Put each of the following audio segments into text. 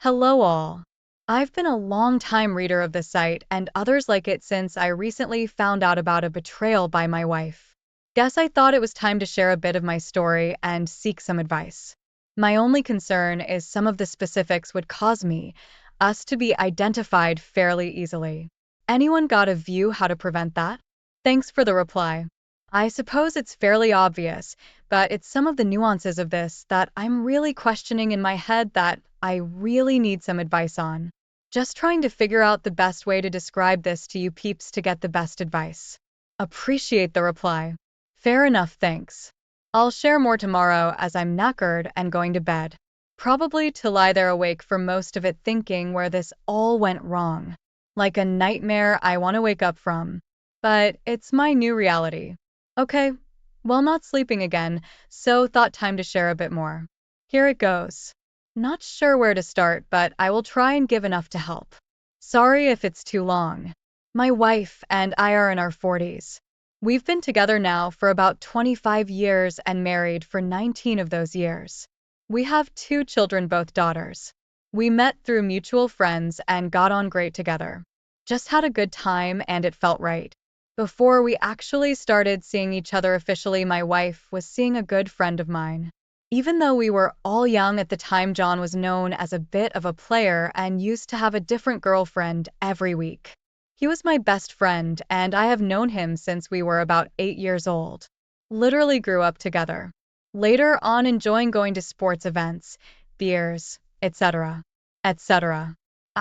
Hello all. I've been a long time reader of the site and others like it since I recently found out about a betrayal by my wife. Guess I thought it was time to share a bit of my story and seek some advice. My only concern is some of the specifics would cause us to be identified fairly easily. Anyone got a view how to prevent that? Thanks for the reply. I suppose it's fairly obvious, but it's some of the nuances of this that I'm really questioning in my head that I really need some advice on. Just trying to figure out the best way to describe this to you peeps to get the best advice. Appreciate the reply. Fair enough, thanks. I'll share more tomorrow as I'm knackered and going to bed. Probably to lie there awake for most of it thinking where this all went wrong. Like a nightmare I want to wake up from. But it's my new reality. Okay, well, not sleeping again, so thought time to share a bit more. Here it goes. Not sure where to start, but I will try and give enough to help. Sorry if it's too long. My wife and I are in our 40s. We've been together now for about 25 years and married for 19 of those years. We have two children, both daughters. We met through mutual friends and got on great together. Just had a good time and it felt right. Before we actually started seeing each other officially, my wife was seeing a good friend of mine. Even though we were all young at the time, John was known as a bit of a player and used to have a different girlfriend every week. He was my best friend, and I have known him since we were about 8 years old. Literally grew up together. Later on, enjoying going to sports events, beers, etc. etc.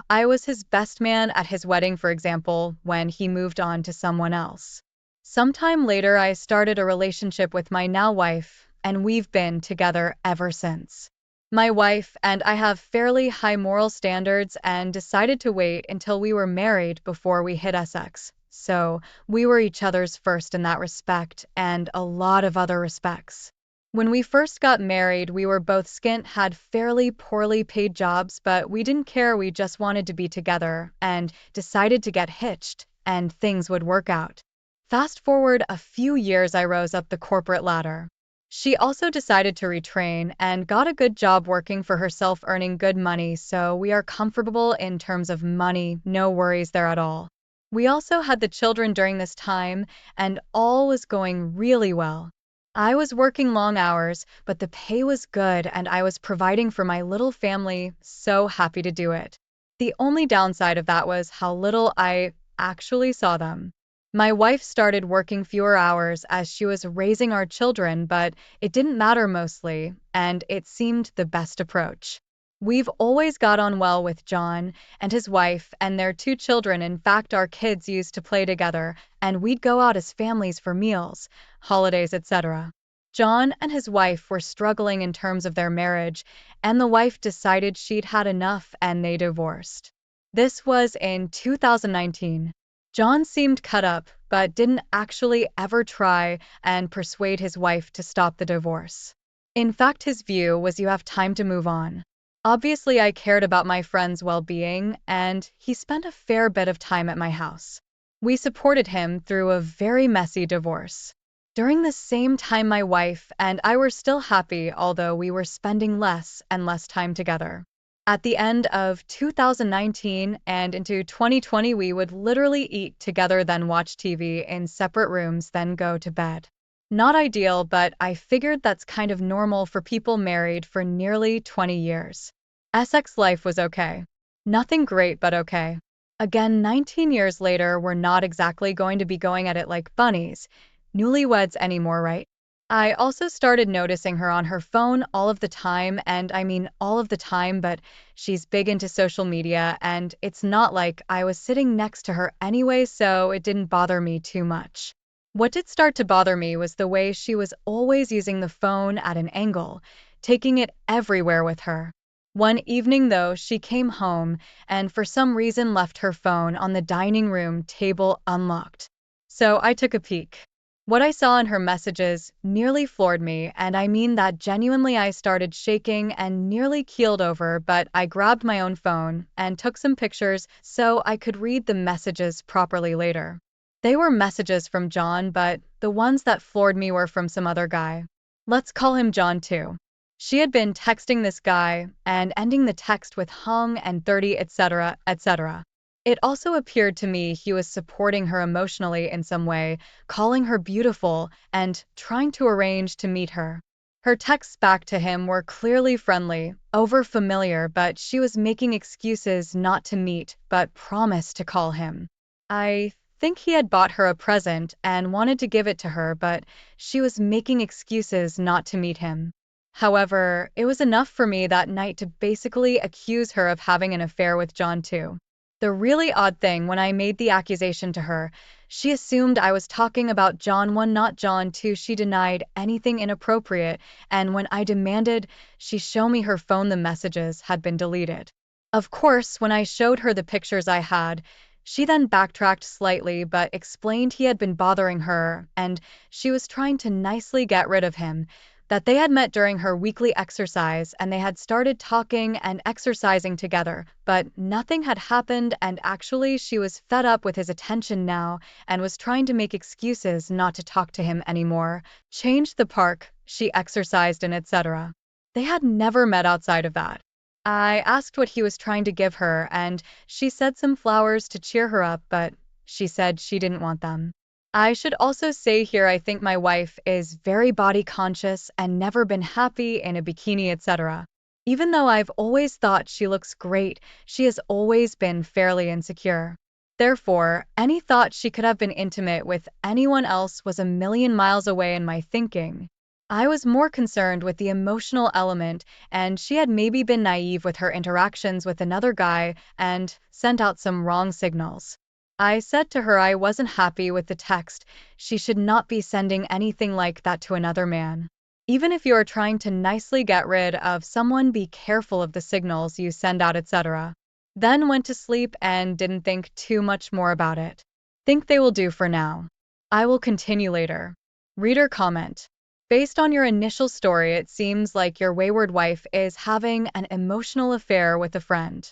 I was his best man at his wedding, for example, when he moved on to someone else. Sometime later, I started a relationship with my now wife, and we've been together ever since. My wife and I have fairly high moral standards and decided to wait until we were married before we hit Essex. So, we were each other's first in that respect and a lot of other respects. When we first got married, we were both skint, had fairly poorly paid jobs, but we didn't care. We just wanted to be together and decided to get hitched, and things would work out. Fast forward a few years, I rose up the corporate ladder. She also decided to retrain and got a good job working for herself, earning good money, so we are comfortable in terms of money, no worries there at all. We also had the children during this time, and all was going really well. I was working long hours, but the pay was good and I was providing for my little family, so happy to do it. The only downside of that was how little I actually saw them. My wife started working fewer hours as she was raising our children, but it didn't matter mostly, and it seemed the best approach. We've always got on well with John and his wife and their two children. In fact, our kids used to play together, and we'd go out as families for meals, holidays, etc. John and his wife were struggling in terms of their marriage, and the wife decided she'd had enough and they divorced. This was in 2019. John seemed cut up, but didn't actually ever try and persuade his wife to stop the divorce. In fact, his view was you have time to move on. Obviously, I cared about my friend's well-being, and he spent a fair bit of time at my house. We supported him through a very messy divorce. During the same time, my wife and I were still happy, although we were spending less and less time together. At the end of 2019 and into 2020, we would literally eat together, then watch TV in separate rooms, then go to bed. Not ideal, but I figured that's kind of normal for people married for nearly 20 years. Essex life was okay. Nothing great, but okay. Again, 19 years later, we're not exactly going to be going at it like bunnies, newlyweds anymore, right? I also started noticing her on her phone all of the time, and I mean all of the time, but she's big into social media, and it's not like I was sitting next to her anyway, so it didn't bother me too much. What did start to bother me was the way she was always using the phone at an angle, taking it everywhere with her. One evening, though, she came home and for some reason left her phone on the dining room table unlocked. So I took a peek. What I saw in her messages nearly floored me, and I mean that genuinely. I started shaking and nearly keeled over, but I grabbed my own phone and took some pictures so I could read the messages properly later. They were messages from John, but the ones that floored me were from some other guy. Let's call him John too. She had been texting this guy and ending the text with hung and 30, etc., etc. It also appeared to me he was supporting her emotionally in some way, calling her beautiful and trying to arrange to meet her. Her texts back to him were clearly friendly, over familiar, but she was making excuses not to meet, but promised to call him. I think he had bought her a present and wanted to give it to her, but she was making excuses not to meet him. However, it was enough for me that night to basically accuse her of having an affair with John too. The really odd thing, when I made the accusation to her, she assumed I was talking about John 1, not John 2. She denied anything inappropriate, and when I demanded she show me her phone, the messages had been deleted. Of course, when I showed her the pictures I had, she then backtracked slightly but explained he had been bothering her and she was trying to nicely get rid of him, that they had met during her weekly exercise and they had started talking and exercising together, but nothing had happened and actually she was fed up with his attention now and was trying to make excuses not to talk to him anymore, change the park she exercised in, etc. They had never met outside of that. I asked what he was trying to give her and she said some flowers to cheer her up, but she said she didn't want them. I should also say here I think my wife is very body conscious and never been happy in a bikini, etc. Even though I've always thought she looks great, she has always been fairly insecure. Therefore, any thought she could have been intimate with anyone else was a million miles away in my thinking. I was more concerned with the emotional element, and she had maybe been naive with her interactions with another guy and sent out some wrong signals. I said to her I wasn't happy with the text. She should not be sending anything like that to another man. Even if you are trying to nicely get rid of someone, be careful of the signals you send out, etc. Then went to sleep and didn't think too much more about it. Think they will do for now. I will continue later. Reader comment. Based on your initial story, it seems like your wayward wife is having an emotional affair with a friend.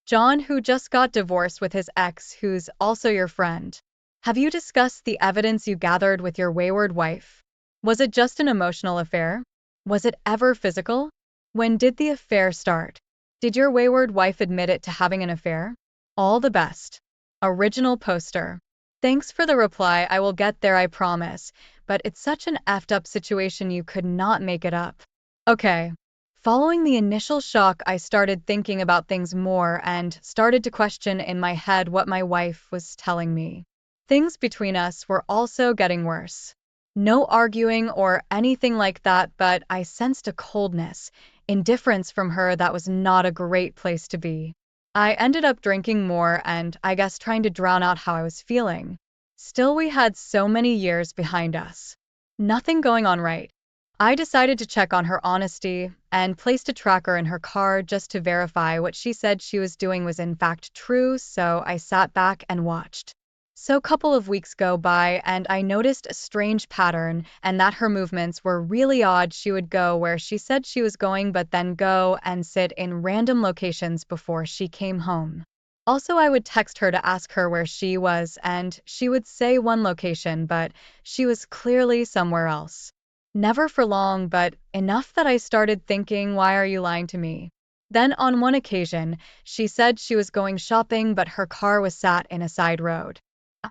John, who just got divorced with his ex, who's also your friend. Have you discussed the evidence you gathered with your wayward wife? Was it just an emotional affair? Was it ever physical? When did the affair start? Did your wayward wife admit it to having an affair? All the best. Original poster. Thanks for the reply. I will get there, I promise, but it's such an effed up situation you could not make it up. Okay. Following the initial shock, I started thinking about things more and started to question in my head what my wife was telling me. Things between us were also getting worse. No arguing or anything like that, but I sensed a coldness, indifference from her that was not a great place to be. I ended up drinking more and I guess trying to drown out how I was feeling. Still, we had so many years behind us. Nothing going on right. I decided to check on her honesty and placed a tracker in her car just to verify what she said she was doing was in fact true, so I sat back and watched. So a couple of weeks go by and I noticed a strange pattern and that her movements were really odd. She would go where she said she was going but then go and sit in random locations before she came home. Also, I would text her to ask her where she was and she would say one location, but she was clearly somewhere else. Never for long, but enough that I started thinking, why are you lying to me? Then on one occasion, she said she was going shopping but her car was sat in a side road.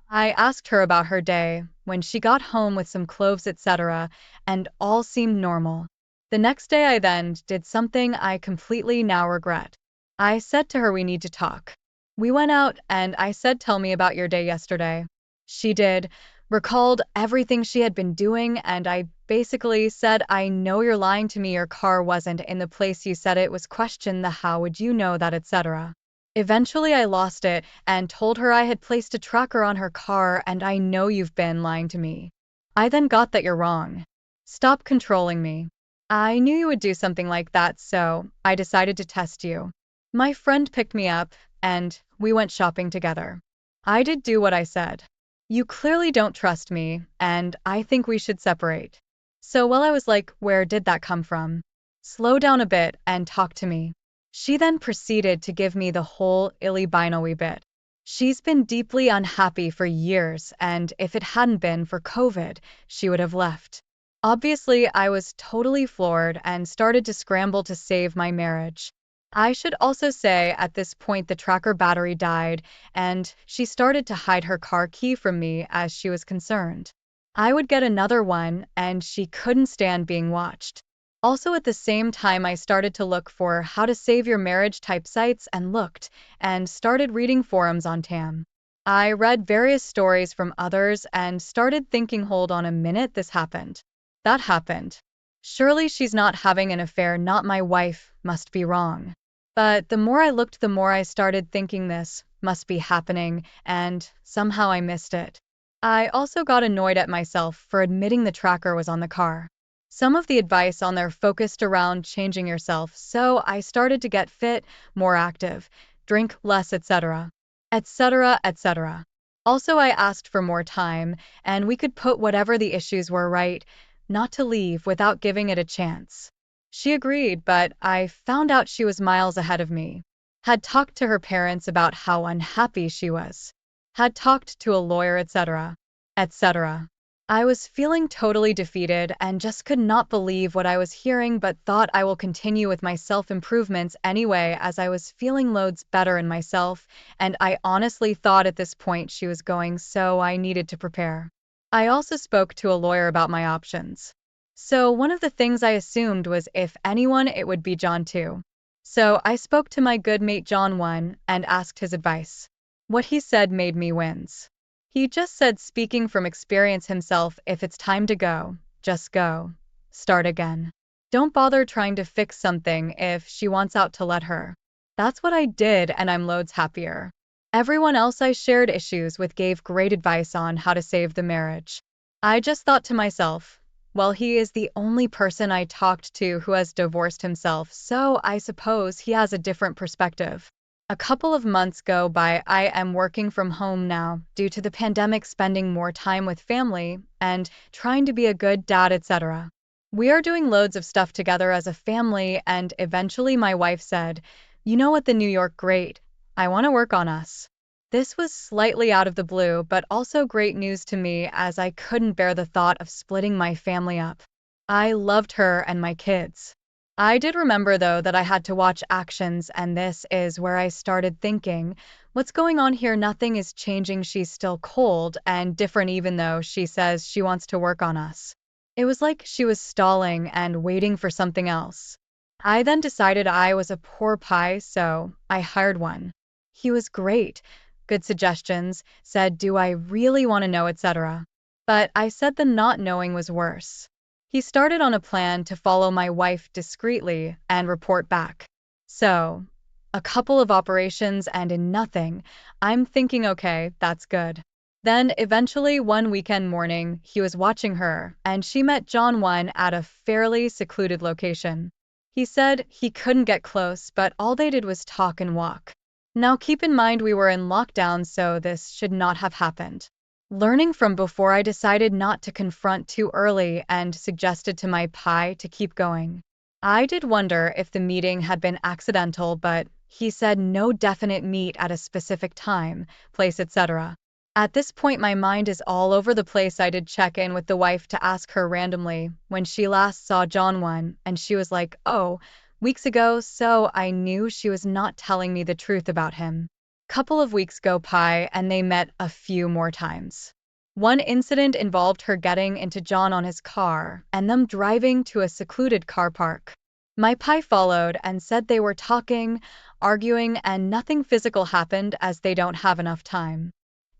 I asked her about her day, when she got home with some clothes, etc., and all seemed normal. The next day I then did something I completely now regret. I said to her we need to talk. We went out and I said tell me about your day yesterday. She did, recalled everything she had been doing and I basically said I know you're lying to me, your car wasn't in the place you said it was, questioned the how would you know that, etc. Eventually I lost it and told her I had placed a tracker on her car and I know you've been lying to me. I then got that you're wrong. Stop controlling me. I knew you would do something like that, so I decided to test you. My friend picked me up and we went shopping together. I did do what I said. You clearly don't trust me and I think we should separate. So well, I was like, where did that come from? Slow down a bit and talk to me. She then proceeded to give me the whole Illy Binoy bit. She's been deeply unhappy for years, and if it hadn't been for COVID, she would have left. Obviously, I was totally floored and started to scramble to save my marriage. I should also say at this point the tracker battery died, and she started to hide her car key from me as she was concerned. I would get another one, and she couldn't stand being watched. Also, at the same time, I started to look for how to save your marriage type sites and looked, and started reading forums on TAM. I read various stories from others and started thinking, hold on a minute, this happened. That happened. Surely she's not having an affair, not my wife, must be wrong. But the more I looked, the more I started thinking this must be happening, and somehow I missed it. I also got annoyed at myself for admitting the tracker was on the car. Some of the advice on there focused around changing yourself, so I started to get fit, more active, drink less, etc. etc. etc. Also, I asked for more time, and we could put whatever the issues were right, not to leave without giving it a chance. She agreed, but I found out she was miles ahead of me. Had talked to her parents about how unhappy she was. Had talked to a lawyer, etc. etc. I was feeling totally defeated and just could not believe what I was hearing, but thought I will continue with my self-improvements anyway as I was feeling loads better in myself, and I honestly thought at this point she was going, so I needed to prepare. I also spoke to a lawyer about my options. So one of the things I assumed was if anyone, it would be John too. So I spoke to my good mate John 1 and asked his advice. What he said made me wince. He just said, speaking from experience himself, if it's time to go, just go. Start again. Don't bother trying to fix something if she wants out, to let her. That's what I did, and I'm loads happier. Everyone else I shared issues with gave great advice on how to save the marriage. I just thought to myself, well, he is the only person I talked to who has divorced himself, so I suppose he has a different perspective. A couple of months go by. I am working from home now due to the pandemic, spending more time with family and trying to be a good dad, etc. We are doing loads of stuff together as a family, and eventually my wife said, you know what, the New York great, I want to work on us. This was slightly out of the blue, but also great news to me as I couldn't bear the thought of splitting my family up. I loved her and my kids. I did remember, though, that I had to watch actions, and this is where I started thinking, what's going on here? Nothing is changing. She's still cold and different, even though she says she wants to work on us. It was like she was stalling and waiting for something else. I then decided I was a poor pie, so I hired one. He was great, good suggestions, said, do I really want to know, etc. But I said the not knowing was worse. He started on a plan to follow my wife discreetly and report back. So, a couple of operations and in nothing. I'm thinking, okay, that's good. Then, eventually, one weekend morning, he was watching her, and she met John 1 at a fairly secluded location. He said he couldn't get close, but all they did was talk and walk. Now, keep in mind we were in lockdown, so this should not have happened. Learning from before, I decided not to confront too early and suggested to my pie to keep going. I did wonder if the meeting had been accidental, but he said no definite meet at a specific time, place, etc. At this point, my mind is all over the place. I did check in with the wife to ask her randomly when she last saw John 1, and she was like, oh, weeks ago, so I knew she was not telling me the truth about him. Couple of weeks go by and they met a few more times. One incident involved her getting into John on his car and them driving to a secluded car park. My pie followed and said they were talking, arguing, and nothing physical happened as they don't have enough time.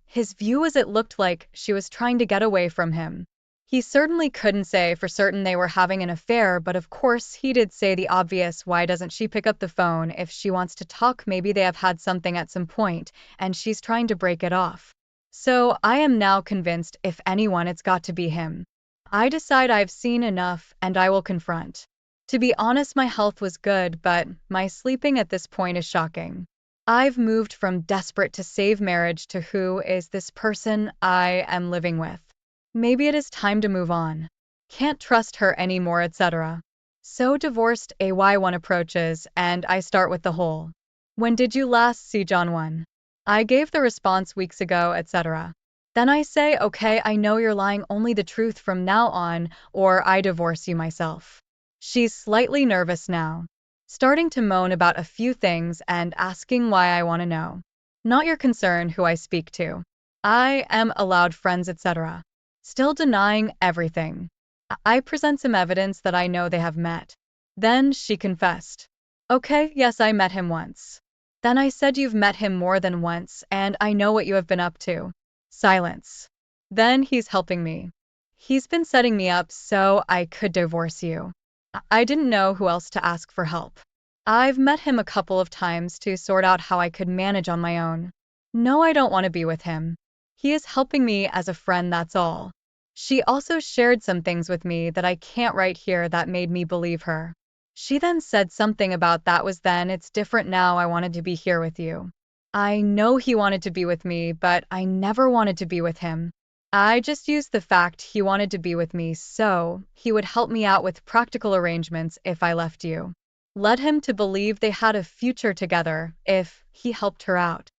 His view was it looked like she was trying to get away from him. He certainly couldn't say for certain they were having an affair, but of course he did say the obvious, why doesn't she pick up the phone if she wants to talk? Maybe they have had something at some point, and she's trying to break it off. So I am now convinced if anyone, it's got to be him. I decide I've seen enough, and I will confront. To be honest, my health was good, but my sleeping at this point is shocking. I've moved from desperate to save marriage to who is this person I am living with. Maybe it is time to move on. Can't trust her anymore, etc. So divorced, AY1 approaches, and I start with the whole. When did you last see John 1? I gave the response weeks ago, etc. Then I say, okay, I know you're lying, only the truth from now on, or I divorce you myself. She's slightly nervous now, starting to moan about a few things and asking why I want to know. Not your concern who I speak to. I am allowed friends, etc. Still denying everything. I present some evidence that I know they have met. Then she confessed. Okay, yes, I met him once. Then I said, you've met him more than once, and I know what you have been up to. Silence. Then he's helping me. He's been setting me up so I could divorce you. I didn't know who else to ask for help. I've met him a couple of times to sort out how I could manage on my own. No, I don't want to be with him. He is helping me as a friend, that's all. She also shared some things with me that I can't write here that made me believe her. She then said something about that was then, it's different now, I wanted to be here with you. I know he wanted to be with me, but I never wanted to be with him. I just used the fact he wanted to be with me so he would help me out with practical arrangements if I left you. Led him to believe they had a future together if he helped her out.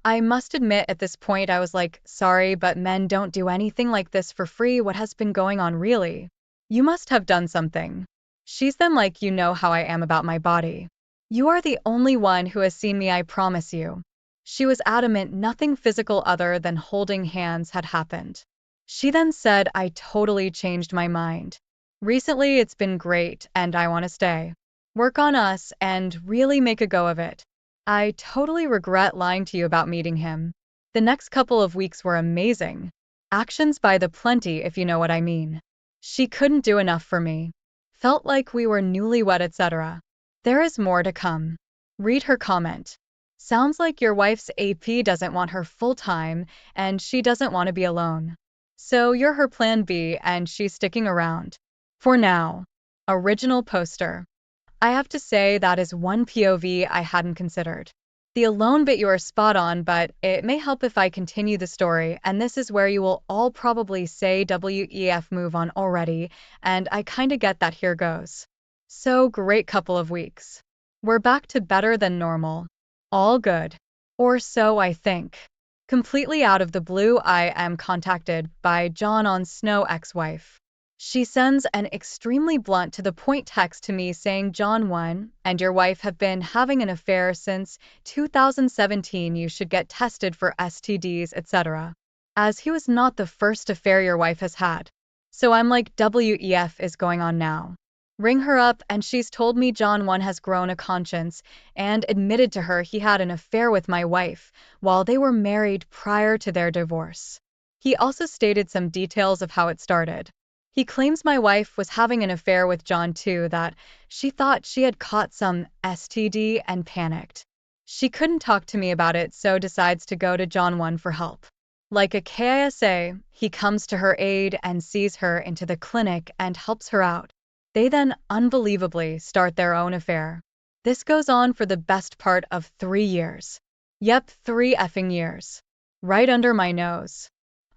I must admit at this point I was like, sorry, but men don't do anything like this for free. What has been going on really? You must have done something. She's then like, you know how I am about my body. You are the only one who has seen me, I promise you. She was adamant nothing physical other than holding hands had happened. She then said, I totally changed my mind. Recently it's been great and I want to stay. Work on us and really make a go of it. I totally regret lying to you about meeting him. The next couple of weeks were amazing. Actions by the plenty, if you know what I mean. She couldn't do enough for me. Felt like we were newlywed, etc. There is more to come. Read her comment. Sounds like your wife's AP doesn't want her full-time and she doesn't want to be alone. So you're her plan B and she's sticking around. For now. Original poster. I have to say that is one POV I hadn't considered. The alone bit, you are spot on, but it may help if I continue the story, and this is where you will all probably say WEF, move on already, and I kinda get that. Here goes. So great couple of weeks. We're back to better than normal. All good. Or so I think. Completely out of the blue, I am contacted by Jon Snow's ex-wife. She sends an extremely blunt to the point text to me saying, Jon, one and your wife have been having an affair since 2017. You should get tested for STDs, etc. As he was not the first affair your wife has had. So I'm like, WEF is going on now. Ring her up and she's told me Jon one has grown a conscience and admitted to her he had an affair with my wife while they were married prior to their divorce. He also stated some details of how it started. He claims my wife was having an affair with Jon too, that she thought she had caught some STD and panicked. She couldn't talk to me about it, so decides to go to Jon one for help. Like a KISA, he comes to her aid and sees her into the clinic and helps her out. They then, unbelievably, start their own affair. This goes on for the best part of 3 years. Yep, 3 effing years. Right under my nose.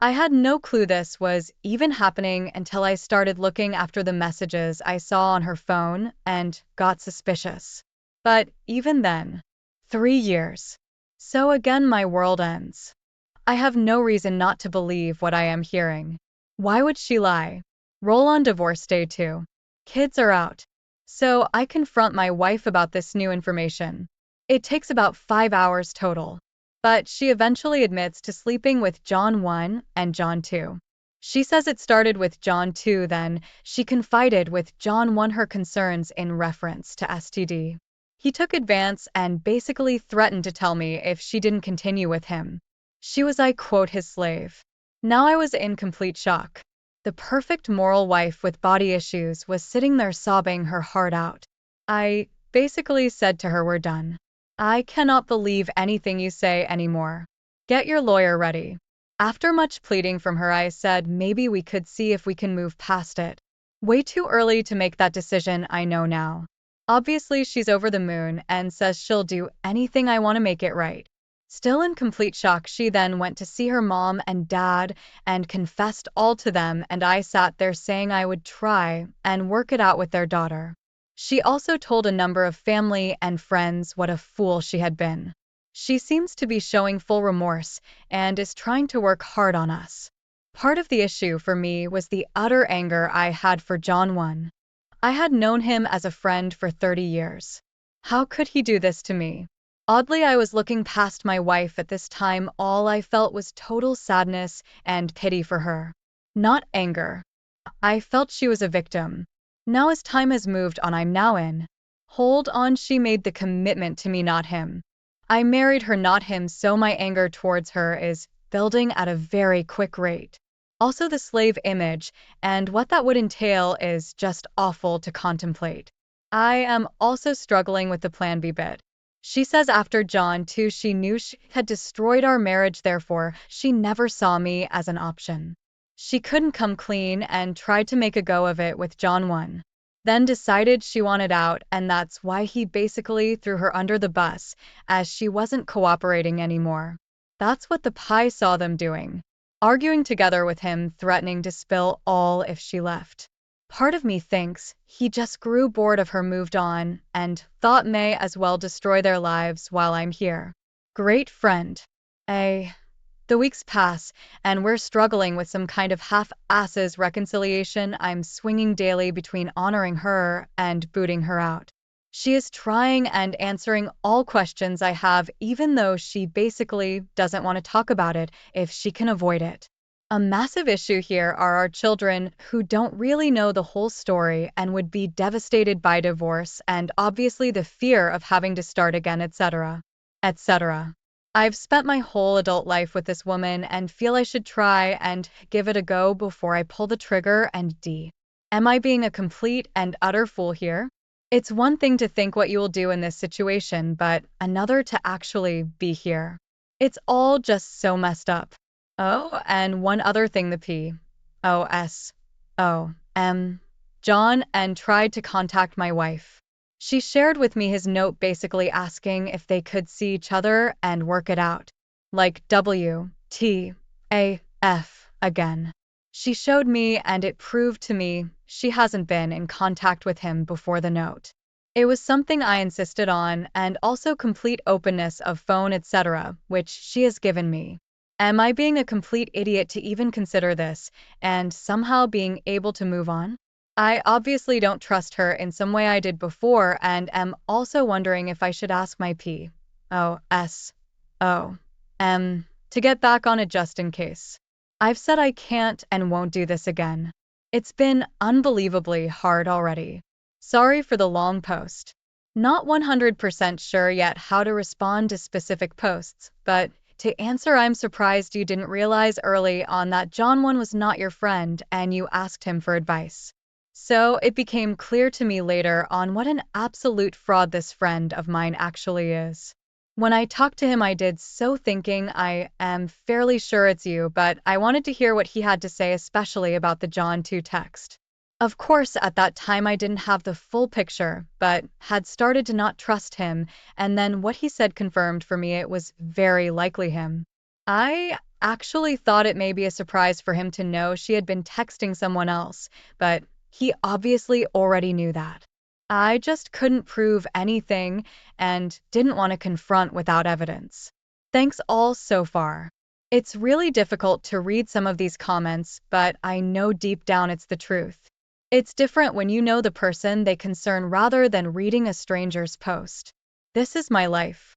I had no clue this was even happening until I started looking after the messages I saw on her phone and got suspicious. But even then, 3 years. So again my world ends. I have no reason not to believe what I am hearing. Why would she lie? Roll on divorce day 2. Kids are out. So I confront my wife about this new information. It takes about 5 hours total. But she eventually admits to sleeping with Jon 1 and Jon 2. She says it started with Jon 2, then she confided with Jon 1 her concerns in reference to STD. He took advance and basically threatened to tell me if she didn't continue with him. She was, I quote, his slave. Now I was in complete shock. The perfect moral wife with body issues was sitting there sobbing her heart out. I basically said to her, we're done. I cannot believe anything you say anymore. Get your lawyer ready. After much pleading from her, I said maybe we could see if we can move past it. Way too early to make that decision, I know now. Obviously she's over the moon and says she'll do anything I want to make it right. Still in complete shock, she then went to see her mom and dad and confessed all to them, and I sat there saying I would try and work it out with their daughter. She also told a number of family and friends what a fool she had been. She seems to be showing full remorse and is trying to work hard on us. Part of the issue for me was the utter anger I had for John 1. I had known him as a friend for 30 years. How could he do this to me? Oddly, I was looking past my wife at this time. All I felt was total sadness and pity for her. Not anger. I felt she was a victim. Now as time has moved on, I'm now in. Hold on, she made the commitment to me, not him. I married her, not him, so my anger towards her is building at a very quick rate. Also, the slave image and what that would entail is just awful to contemplate. I am also struggling with the plan B bit. She says after John 2, she knew she had destroyed our marriage, therefore, she never saw me as an option. She couldn't come clean and tried to make a go of it with John 1. Then decided she wanted out, and that's why he basically threw her under the bus, as she wasn't cooperating anymore. That's what the pie saw them doing. Arguing together with him, threatening to spill all if she left. Part of me thinks he just grew bored of her, moved on, and thought may as well destroy their lives while I'm here. Great friend. The weeks pass, and we're struggling with some kind of half-asses reconciliation. I'm swinging daily between honoring her and booting her out. She is trying and answering all questions I have, even though she basically doesn't want to talk about it if she can avoid it. A massive issue here are our children, who don't really know the whole story and would be devastated by divorce and obviously the fear of having to start again, etc. etc. I've spent my whole adult life with this woman and feel I should try and give it a go before I pull the trigger. And am I being a complete and utter fool here? It's one thing to think what you will do in this situation, but another to actually be here. It's all just so messed up. Oh, and one other thing, the P.O.S.O.M. John and tried to contact my wife. She shared with me his note basically asking if they could see each other and work it out. Like W.T.A.F. again. She showed me, and it proved to me she hasn't been in contact with him before the note. It was something I insisted on, and also complete openness of phone, etc., which she has given me. Am I being a complete idiot to even consider this, and somehow being able to move on? I obviously don't trust her in some way I did before, and am also wondering if I should ask my P.O.S.O.M. to get back on it just in case. I've said I can't and won't do this again. It's been unbelievably hard already. Sorry for the long post. Not 100% sure yet how to respond to specific posts, but to answer, I'm surprised you didn't realize early on that John 1 was not your friend and you asked him for advice. So it became clear to me later on what an absolute fraud this friend of mine actually is. When I talked to him, I did so thinking I am fairly sure it's you, but I wanted to hear what he had to say, especially about the John 2 text. Of course, at that time I didn't have the full picture, but had started to not trust him, and then what he said confirmed for me it was very likely him. I actually thought it may be a surprise for him to know she had been texting someone else, but he obviously already knew that. I just couldn't prove anything and didn't want to confront without evidence. Thanks all so far. It's really difficult to read some of these comments, but I know deep down it's the truth. It's different when you know the person they concern rather than reading a stranger's post. This is my life.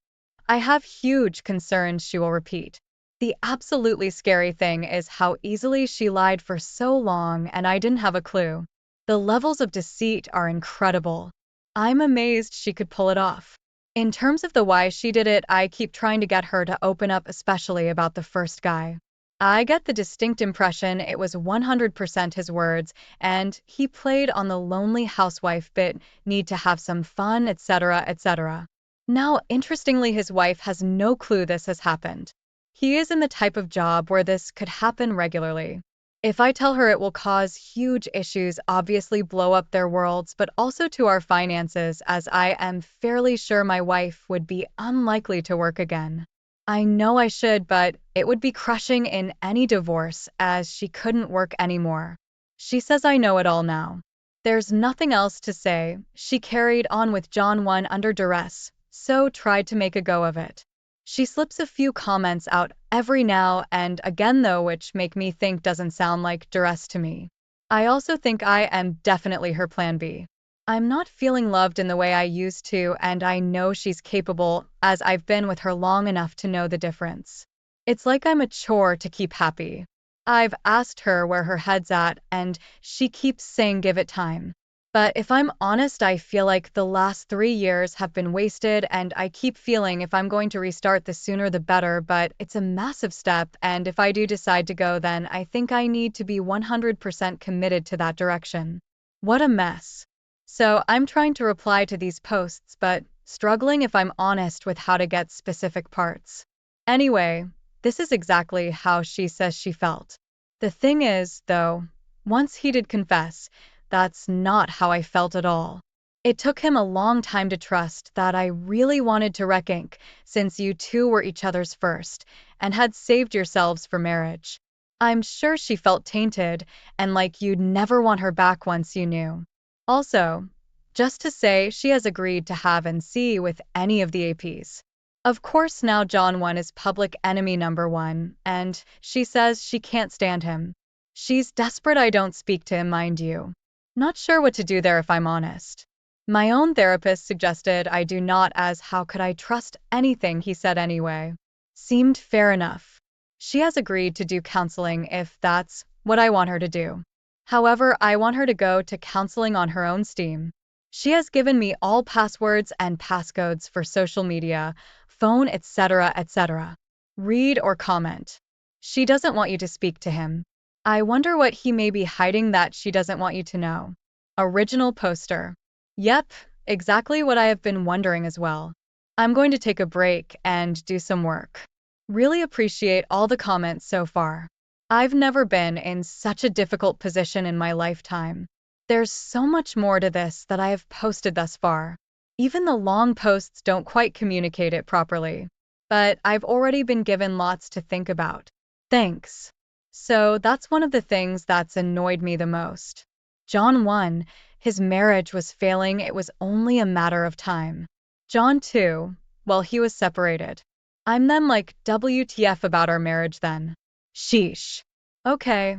I have huge concerns, she will repeat. The absolutely scary thing is how easily she lied for so long and I didn't have a clue. The levels of deceit are incredible. I'm amazed she could pull it off. In terms of the why she did it, I keep trying to get her to open up, especially about the first guy. I get the distinct impression it was 100% his words, and he played on the lonely housewife bit, need to have some fun, etc., etc. Now, interestingly, his wife has no clue this has happened. He is in the type of job where this could happen regularly. If I tell her, it will cause huge issues, obviously blow up their worlds, but also to our finances, as I am fairly sure my wife would be unlikely to work again. I know I should, but it would be crushing in any divorce, as she couldn't work anymore. She says I know it all now. There's nothing else to say. She carried on with John 1 under duress, so tried to make a go of it. She slips a few comments out every now and again, though, which make me think doesn't sound like duress to me. I also think I am definitely her plan B. I'm not feeling loved in the way I used to, and I know she's capable, as I've been with her long enough to know the difference. It's like I'm a chore to keep happy. I've asked her where her head's at, and she keeps saying give it time. But if I'm honest, I feel like the last 3 years have been wasted, and I keep feeling if I'm going to restart, the sooner the better. But it's a massive step, and if I do decide to go, then I think I need to be 100% committed to that direction. What a mess. So I'm trying to reply to these posts, but struggling, if I'm honest, with how to get specific parts. Anyway, this is exactly how she says she felt. The thing is, though, once he did confess, that's not how I felt at all. It took him a long time to trust that I really wanted to wreck Inc., since you two were each other's first and had saved yourselves for marriage. I'm sure she felt tainted and like you'd never want her back once you knew. Also, just to say, she has agreed to have and see with any of the APs. Of course, now John 1 is public enemy number 1, and she says she can't stand him. She's desperate I don't speak to him, mind you. Not sure what to do there, if I'm honest. My own therapist suggested I do not, as how could I trust anything he said anyway? Seemed fair enough. She has agreed to do counseling if that's what I want her to do. However, I want her to go to counseling on her own steam. She has given me all passwords and passcodes for social media, phone, etc., etc. Read or comment. She doesn't want you to speak to him. I wonder what he may be hiding that she doesn't want you to know. Original poster. Yep, exactly what I have been wondering as well. I'm going to take a break and do some work. Really appreciate all the comments so far. I've never been in such a difficult position in my lifetime. There's so much more to this that I have posted thus far. Even the long posts don't quite communicate it properly. But I've already been given lots to think about. Thanks. So that's one of the things that's annoyed me the most. John 1, his marriage was failing, it was only a matter of time. John 2, well, he was separated. I'm then like, WTF about our marriage then? Sheesh. Okay.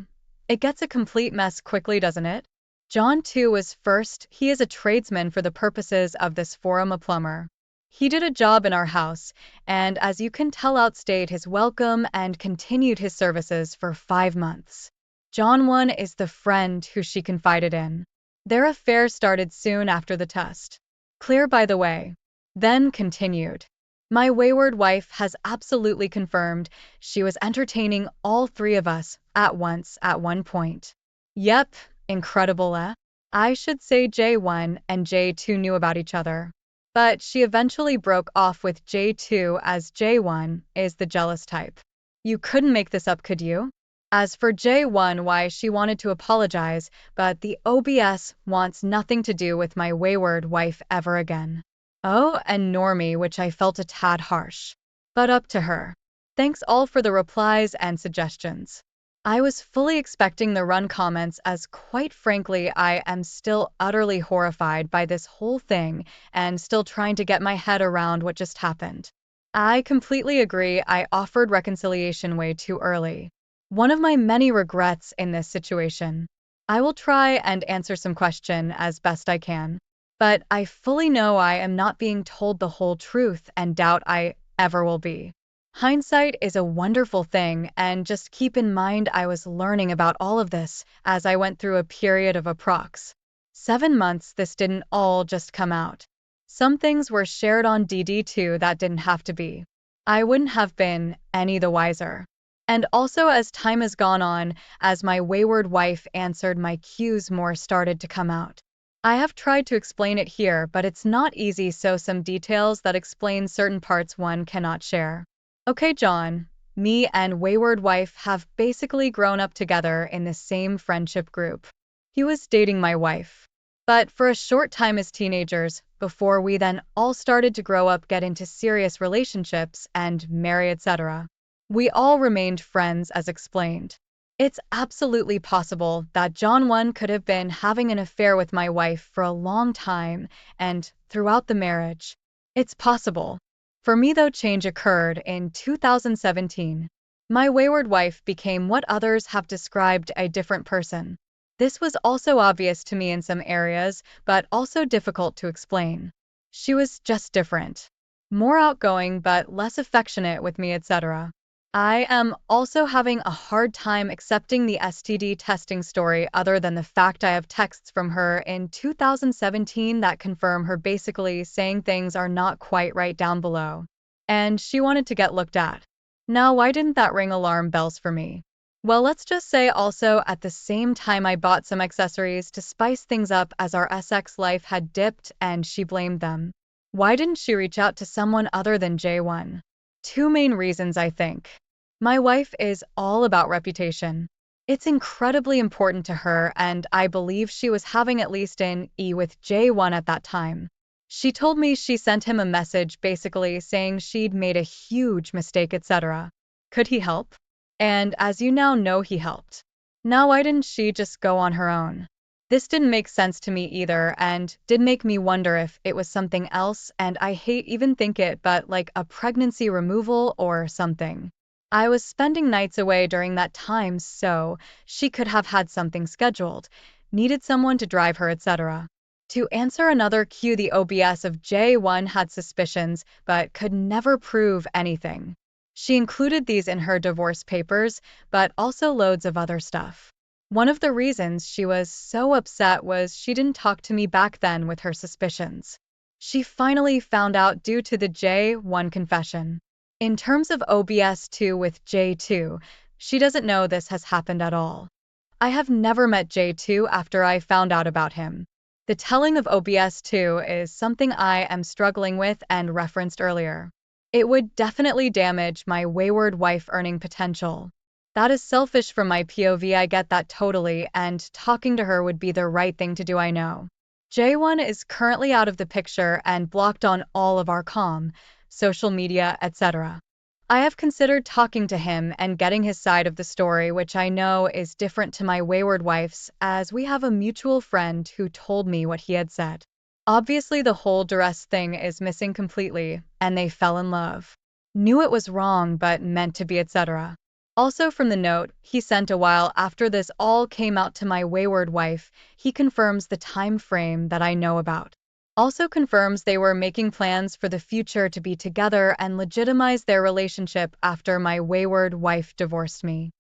It gets a complete mess quickly, doesn't it? John 2 was first, he is a tradesman for the purposes of this forum, a plumber. He did a job in our house, and as you can tell, outstayed his welcome and continued his services for 5 months. John 1 is the friend who she confided in. Their affair started soon after the test. Clear, by the way. Then continued. My wayward wife has absolutely confirmed she was entertaining all 3 of us at once at one point. Yep, incredible, eh? I should say J1 and J2 knew about each other. But she eventually broke off with J2, as J1 is the jealous type. You couldn't make this up, could you? As for J1, why, she wanted to apologize, but the OBS wants nothing to do with my wayward wife ever again. Oh, and Normie, which I felt a tad harsh. But up to her. Thanks all for the replies and suggestions. I was fully expecting the run comments, as quite frankly I am still utterly horrified by this whole thing and still trying to get my head around what just happened. I completely agree, I offered reconciliation way too early. One of my many regrets in this situation. I will try and answer some question as best I can. But I fully know I am not being told the whole truth and doubt I ever will be. Hindsight is a wonderful thing, and just keep in mind I was learning about all of this as I went through a period of approx. 7 months. This didn't all just come out. Some things were shared on DD2 that didn't have to be. I wouldn't have been any the wiser. And also, as time has gone on, as my wayward wife answered my cues, more started to come out. I have tried to explain it here, but it's not easy, so some details that explain certain parts one cannot share. Okay, John, me and wayward wife have basically grown up together in the same friendship group. He was dating my wife, but for a short time as teenagers, before we then all started to grow up, get into serious relationships, and marry, etc. We all remained friends, as explained. It's absolutely possible that John 1 could have been having an affair with my wife for a long time and throughout the marriage. It's possible. For me, though, change occurred in 2017. My wayward wife became what others have described a different person. This was also obvious to me in some areas, but also difficult to explain. She was just different. More outgoing, but less affectionate with me, etc. I am also having a hard time accepting the STD testing story other than the fact I have texts from her in 2017 that confirm her basically saying things are not quite right down below. And she wanted to get looked at. Now, why didn't that ring alarm bells for me? Well, let's just say also at the same time I bought some accessories to spice things up as our SX life had dipped and she blamed them. Why didn't she reach out to someone other than J1? Two main reasons, I think. My wife is all about reputation. It's incredibly important to her, and I believe she was having at least an E with J1 at that time. She told me she sent him a message basically saying she'd made a huge mistake, etc. Could he help? And as you now know, he helped. Now, why didn't she just go on her own? This didn't make sense to me either, and did make me wonder if it was something else, and I hate even think it, but like a pregnancy removal or something. I was spending nights away during that time, so she could have had something scheduled, needed someone to drive her, etc. To answer another cue, the OBS of J1 had suspicions, but could never prove anything. She included these in her divorce papers, but also loads of other stuff. One of the reasons she was so upset was she didn't talk to me back then with her suspicions. She finally found out due to the J1 confession. In terms of OBS2 with J2, she doesn't know this has happened at all. I have never met J2 after I found out about him. The telling of OBS2 is something I am struggling with and referenced earlier. It would definitely damage my wayward wife earning potential. That is selfish from my POV, I get that totally, and talking to her would be the right thing to do, I know. J1 is currently out of the picture and blocked on all of our social media, etc. I have considered talking to him and getting his side of the story, which I know is different to my wayward wife's, as we have a mutual friend who told me what he had said. Obviously, the whole duress thing is missing completely, and they fell in love. Knew it was wrong, but meant to be, etc. Also, from the note he sent a while after this all came out to my wayward wife, he confirms the time frame that I know about. Also confirms they were making plans for the future to be together and legitimize their relationship after my wayward wife divorced me.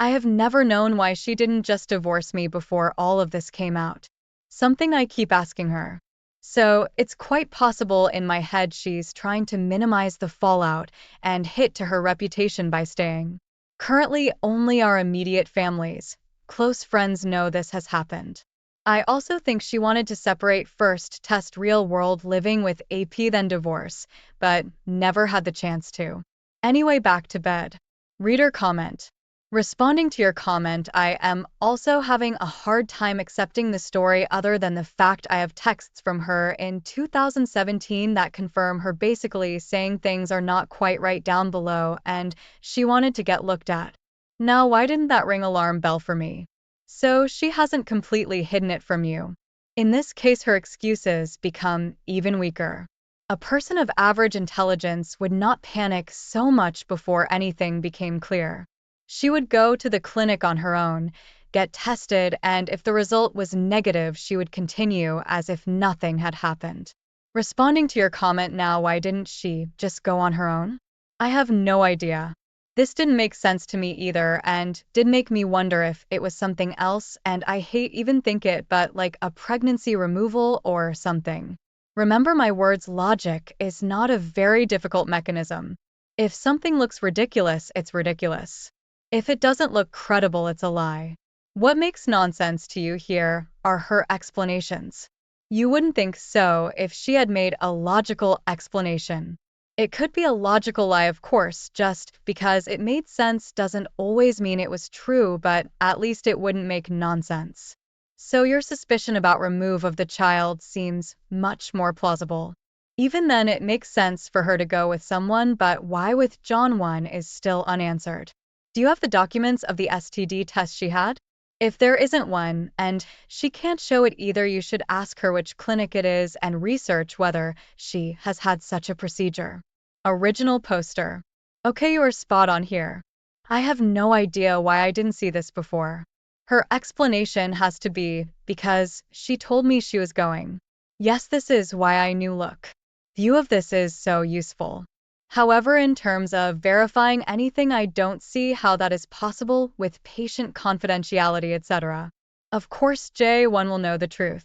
I have never known why she didn't just divorce me before all of this came out. Something I keep asking her. So, it's quite possible in my head she's trying to minimize the fallout and hit to her reputation by staying. Currently, only our immediate families, close friends know this has happened. I also think she wanted to separate first, test real-world living with AP, then divorce, but never had the chance to. Anyway, back to bed. Reader comment. Responding to your comment, I am also having a hard time accepting the story other than the fact I have texts from her in 2017 that confirm her basically saying things are not quite right down below and she wanted to get looked at. Now, why didn't that ring alarm bell for me? So she hasn't completely hidden it from you. In this case, her excuses become even weaker. A person of average intelligence would not panic so much before anything became clear. She would go to the clinic on her own, get tested, and if the result was negative, she would continue as if nothing had happened. Responding to your comment now, why didn't she just go on her own? I have no idea. This didn't make sense to me either, and did make me wonder if it was something else, and I hate even think it, but like a pregnancy removal or something. Remember my words, logic is not a very difficult mechanism. If something looks ridiculous, it's ridiculous. If it doesn't look credible, it's a lie. What makes nonsense to you here are her explanations. You wouldn't think so if she had made a logical explanation. It could be a logical lie, of course, just because it made sense doesn't always mean it was true, but at least it wouldn't make nonsense. So your suspicion about remove of the child seems much more plausible. Even then, it makes sense for her to go with someone, but why with John 1 is still unanswered. Do you have the documents of the STD test she had? If there isn't one, and she can't show it either, you should ask her which clinic it is and research whether she has had such a procedure. Original poster. Okay, you are spot on here. I have no idea why I didn't see this before. Her explanation has to be because she told me she was going. Yes, this is why I knew. Look. View of this is so useful. However, in terms of verifying anything, I don't see how that is possible with patient confidentiality, etc. Of course, J1 will know the truth.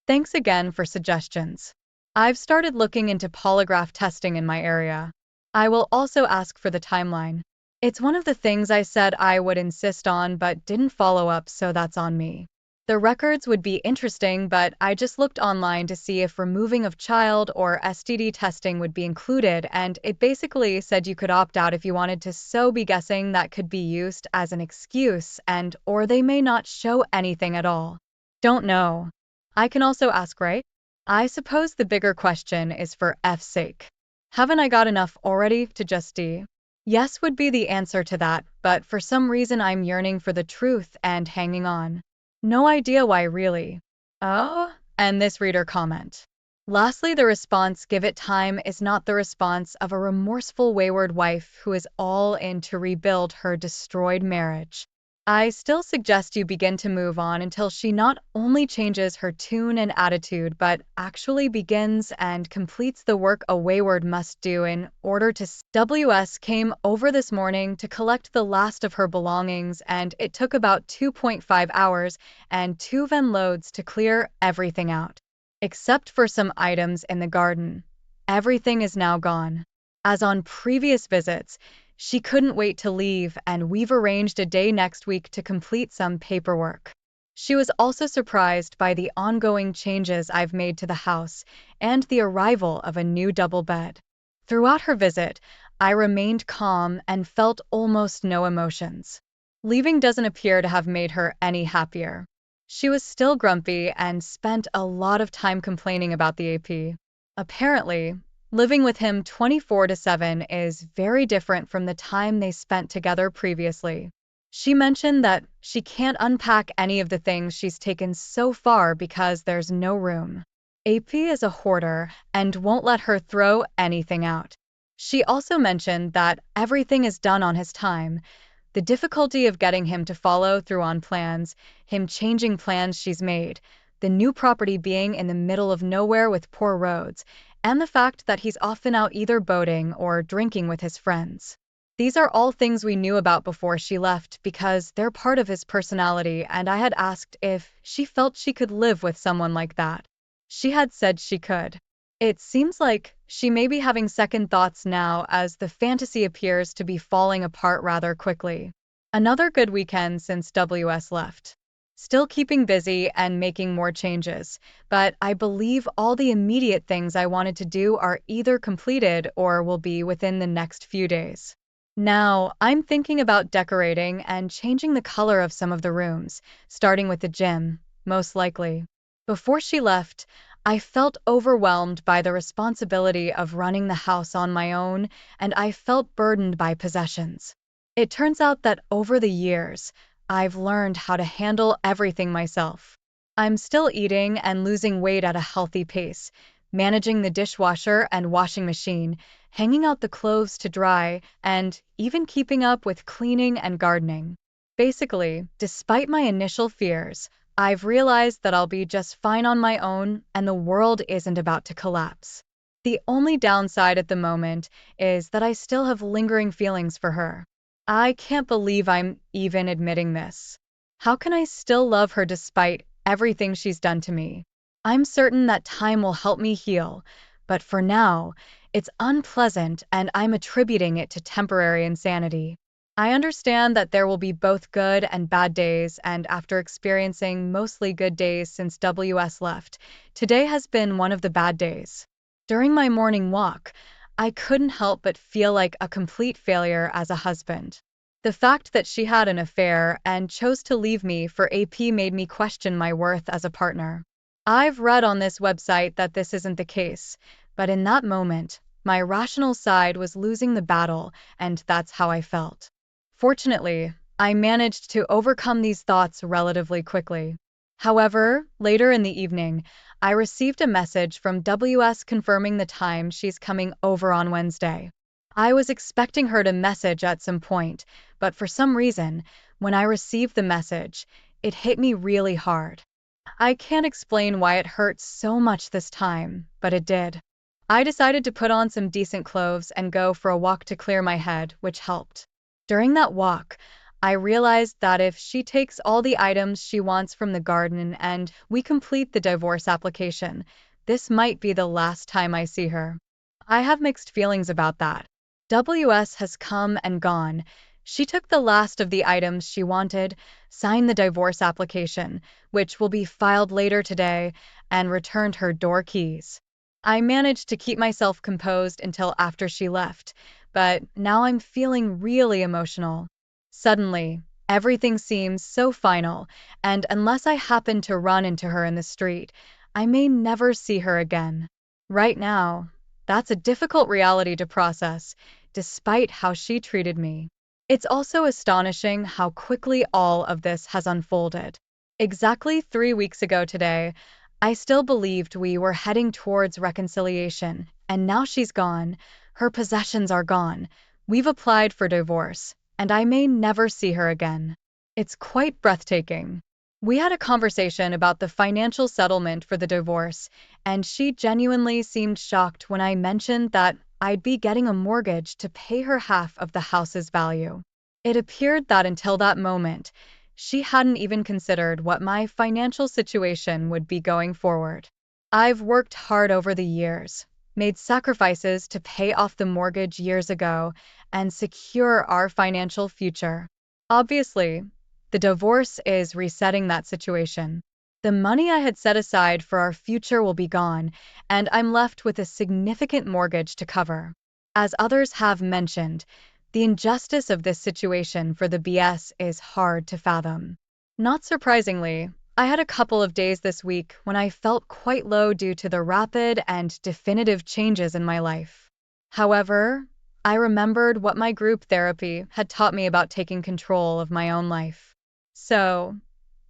Thanks again for suggestions. I've started looking into polygraph testing in my area. I will also ask for the timeline. It's one of the things I said I would insist on but didn't follow up, so that's on me. The records would be interesting, but I just looked online to see if removing of child or STD testing would be included, and it basically said you could opt out if you wanted to, so be guessing that could be used as an excuse, and or they may not show anything at all. Don't know. I can also ask, right? I suppose the bigger question is for F's sake. Haven't I got enough already to just D? Yes would be the answer to that, but for some reason I'm yearning for the truth and hanging on. No idea why really. Oh, and this reader comment. Lastly, the response give it time is not the response of a remorseful wayward wife who is all in to rebuild her destroyed marriage. I still suggest you begin to move on until she not only changes her tune and attitude but actually begins and completes the work a wayward must do in order to. WS came over this morning to collect the last of her belongings, and it took about 2.5 hours and 2 van loads to clear everything out. Except for some items in the garden. Everything is now gone. As on previous visits, she couldn't wait to leave, and we've arranged a day next week to complete some paperwork. She was also surprised by the ongoing changes I've made to the house and the arrival of a new double bed. Throughout her visit, I remained calm and felt almost no emotions. Leaving doesn't appear to have made her any happier. She was still grumpy and spent a lot of time complaining about the AP. Apparently, living with him 24/7 is very different from the time they spent together previously. She mentioned that she can't unpack any of the things she's taken so far because there's no room. AP is a hoarder and won't let her throw anything out. She also mentioned that everything is done on his time. The difficulty of getting him to follow through on plans, him changing plans she's made, the new property being in the middle of nowhere with poor roads, and the fact that he's often out either boating or drinking with his friends. These are all things we knew about before she left because they're part of his personality, and I had asked if she felt she could live with someone like that. She had said she could. It seems like she may be having second thoughts now as the fantasy appears to be falling apart rather quickly. Another good weekend since WS left. Still keeping busy and making more changes, but I believe all the immediate things I wanted to do are either completed or will be within the next few days. Now, I'm thinking about decorating and changing the color of some of the rooms, starting with the gym, most likely. Before she left, I felt overwhelmed by the responsibility of running the house on my own, and I felt burdened by possessions. It turns out that over the years, I've learned how to handle everything myself. I'm still eating and losing weight at a healthy pace, managing the dishwasher and washing machine, hanging out the clothes to dry, and even keeping up with cleaning and gardening. Basically, despite my initial fears, I've realized that I'll be just fine on my own and the world isn't about to collapse. The only downside at the moment is that I still have lingering feelings for her. I can't believe I'm even admitting this. How can I still love her despite everything she's done to me? I'm certain that time will help me heal, but for now, it's unpleasant and I'm attributing it to temporary insanity. I understand that there will be both good and bad days, and after experiencing mostly good days since WS left, today has been one of the bad days. During my morning walk, I couldn't help but feel like a complete failure as a husband. The fact that she had an affair and chose to leave me for AP made me question my worth as a partner. I've read on this website that this isn't the case, but in that moment, my rational side was losing the battle, and that's how I felt. Fortunately, I managed to overcome these thoughts relatively quickly. However, later in the evening, I received a message from WS confirming the time she's coming over on Wednesday. I was expecting her to message at some point, but for some reason, when I received the message, it hit me really hard. I can't explain why it hurt so much this time, but it did. I decided to put on some decent clothes and go for a walk to clear my head, which helped. During that walk, I realized that if she takes all the items she wants from the garden and we complete the divorce application, this might be the last time I see her. I have mixed feelings about that. WS has come and gone. She took the last of the items she wanted, signed the divorce application, which will be filed later today, and returned her door keys. I managed to keep myself composed until after she left, but now I'm feeling really emotional. Suddenly, everything seems so final, and unless I happen to run into her in the street, I may never see her again. Right now, that's a difficult reality to process, despite how she treated me. It's also astonishing how quickly all of this has unfolded. Exactly 3 weeks ago today, I still believed we were heading towards reconciliation, and now she's gone. Her possessions are gone. We've applied for divorce, and I may never see her again. It's quite breathtaking. We had a conversation about the financial settlement for the divorce, and she genuinely seemed shocked when I mentioned that I'd be getting a mortgage to pay her half of the house's value. It appeared that until that moment, she hadn't even considered what my financial situation would be going forward. I've worked hard over the years, made sacrifices to pay off the mortgage years ago, and secure our financial future. Obviously, the divorce is resetting that situation. The money I had set aside for our future will be gone, and I'm left with a significant mortgage to cover. As others have mentioned, the injustice of this situation for the BS is hard to fathom. Not surprisingly, I had a couple of days this week when I felt quite low due to the rapid and definitive changes in my life. However, I remembered what my group therapy had taught me about taking control of my own life. So,